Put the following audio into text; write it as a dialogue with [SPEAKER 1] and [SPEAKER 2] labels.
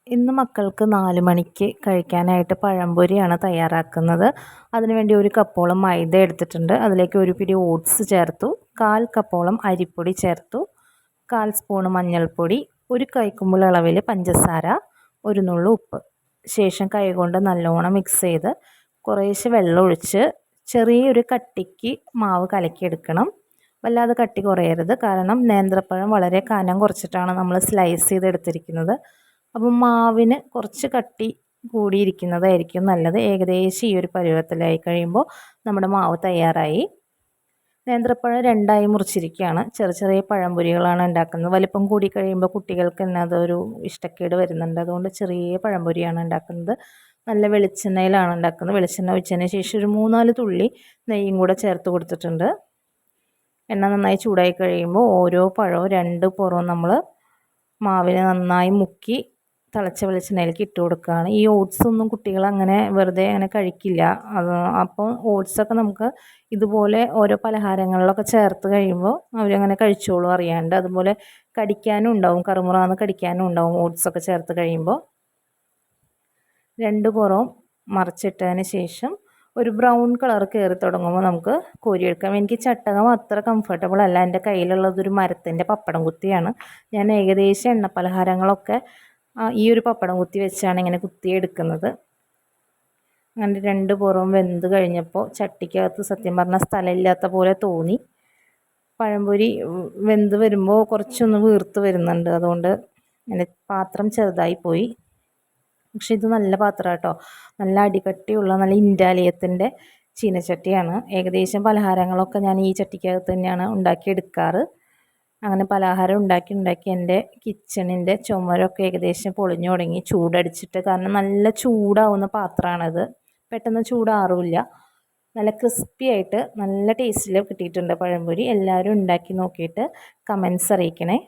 [SPEAKER 1] ഇന്ന് മക്കൾക്ക് 4 മണിക്ക് കഴിക്കാനായിട്ട് പഴംപൊരിയാണ് തയ്യാറാക്കുന്നത്. അതിനുവേണ്ടി 1 കപ്പോളം മൈദ എടുത്തിട്ടുണ്ട്. അതിലേക്ക് 1 പിടി ഓട്സ് ചേർത്തു. 1/4 കപ്പോളം അരിപ്പൊടി ചേർത്തു. 1/4 സ്പൂൺ മഞ്ഞൾപ്പൊടി, 1 കൈക്കുമ്പിൾ അളവിൽ പഞ്ചസാര, 1 നുള്ളു ഉപ്പ്. ശേഷം കൈകൊണ്ട് നല്ലോണം മിക്സ് ചെയ്ത് കുറേശ്ശെ വെള്ളം ഒഴിച്ച് ചെറിയൊരു കട്ടിക്ക് മാവ് കലക്കിയെടുക്കണം. വല്ലാതെ കട്ടി കുറയരുത്, കാരണം നേന്ത്രപ്പഴം വളരെ കനം കുറച്ചിട്ടാണ് നമ്മൾ സ്ലൈസ് ചെയ്തെടുത്തിരിക്കുന്നത്. അപ്പം മാവിന് കുറച്ച് കട്ടി കൂടിയിരിക്കുന്നതായിരിക്കും നല്ലത്. ഏകദേശം ഈ ഒരു പരുവത്തിലായി കഴിയുമ്പോൾ നമ്മുടെ മാവ് തയ്യാറായി. നേന്ത്രപ്പഴം 2ആയി മുറിച്ചിരിക്കുകയാണ്. ചെറിയ ചെറിയ പഴംപൊരികളാണ് ഉണ്ടാക്കുന്നത്. വലിപ്പം കൂടി കഴിയുമ്പോൾ കുട്ടികൾക്ക് തന്നെ അതൊരു ഇഷ്ടക്കേട് വരുന്നുണ്ട്. അതുകൊണ്ട് ചെറിയ പഴംപൊരിയാണ് ഉണ്ടാക്കുന്നത്. നല്ല വെളിച്ചെണ്ണയിലാണ് ഉണ്ടാക്കുന്നത്. വെളിച്ചെണ്ണ ഒഴിച്ചതിന് ശേഷം ഒരു 3-4 തുള്ളി നെയ്യും കൂടെ ചേർത്ത് കൊടുത്തിട്ടുണ്ട്. എണ്ണ നന്നായി ചൂടായി കഴിയുമ്പോൾ ഓരോ പഴവും 2 പുറവും നമ്മൾ മാവിനെ നന്നായി മുക്കി തിളച്ച വെളിച്ചെണ്ണയിലേക്ക് ഇട്ട് കൊടുക്കുകയാണ്. ഈ ഓട്സ് ഒന്നും കുട്ടികൾ അങ്ങനെ വെറുതെ അങ്ങനെ കഴിക്കില്ല. അപ്പോൾ ഓട്സൊക്കെ നമുക്ക് ഇതുപോലെ ഓരോ പലഹാരങ്ങളിലൊക്കെ ചേർത്ത് കഴിയുമ്പോൾ അവരങ്ങനെ കഴിച്ചോളും അറിയാണ്ട്. അതുപോലെ കടിക്കാനും ഉണ്ടാവും, കറുമുറാന്ന് കടിക്കാനും ഉണ്ടാവും ഓട്സൊക്കെ ചേർത്ത് കഴിയുമ്പോൾ. 2 പുറവും മറിച്ചിട്ടതിന് ശേഷം ഒരു ബ്രൗൺ കളർ കയറി തുടങ്ങുമ്പോൾ നമുക്ക് കോരിയെടുക്കാം. എനിക്ക് ചട്ടകം അത്ര കംഫർട്ടബിൾ അല്ല. എൻ്റെ കയ്യിലുള്ളതൊരു മരത്തിൻ്റെ പപ്പടം കുത്തിയാണ്. ഞാൻ ഏകദേശം എണ്ണ പലഹാരങ്ങളൊക്കെ ഈ ഒരു പപ്പടം കുത്തി വെച്ചാണ് ഇങ്ങനെ കുത്തിയെടുക്കുന്നത്. അങ്ങനെ 2 പുറവും വെന്ത് കഴിഞ്ഞപ്പോൾ ചട്ടിക്കകത്ത് സത്യം പറഞ്ഞാൽ സ്ഥലമില്ലാത്ത പോലെ തോന്നി. പഴംപൊരി വെന്ത് വരുമ്പോൾ കുറച്ചൊന്ന് വീർത്ത് വരുന്നുണ്ട്. അതുകൊണ്ട് എൻ്റെ പാത്രം ചെറുതായി പോയി. പക്ഷെ ഇത് നല്ല പാത്രം കേട്ടോ, നല്ല അടികട്ടിയുള്ള നല്ല ഇൻഡാലിയത്തിൻ്റെ ചീനച്ചട്ടിയാണ്. ഏകദേശം പലഹാരങ്ങളൊക്കെ ഞാൻ ഈ ചട്ടിക്കകത്ത് തന്നെയാണ് ഉണ്ടാക്കിയെടുക്കാറ്. അങ്ങനെ പലഹാരം ഉണ്ടാക്കി എൻ്റെ കിച്ചണിൻ്റെ ചുമരൊക്കെ ഏകദേശം പൊളിഞ്ഞു തുടങ്ങി ചൂടടിച്ചിട്ട്. കാരണം നല്ല ചൂടാവുന്ന പാത്രമാണിത്, പെട്ടെന്ന് ചൂടാറില്ല. നല്ല ക്രിസ്പി ആയിട്ട് നല്ല ടേസ്റ്റിൽ കിട്ടിയിട്ടുണ്ട് പഴംപൊരി. എല്ലാവരും ഉണ്ടാക്കി നോക്കിയിട്ട് കമൻസ് അറിയിക്കണേ.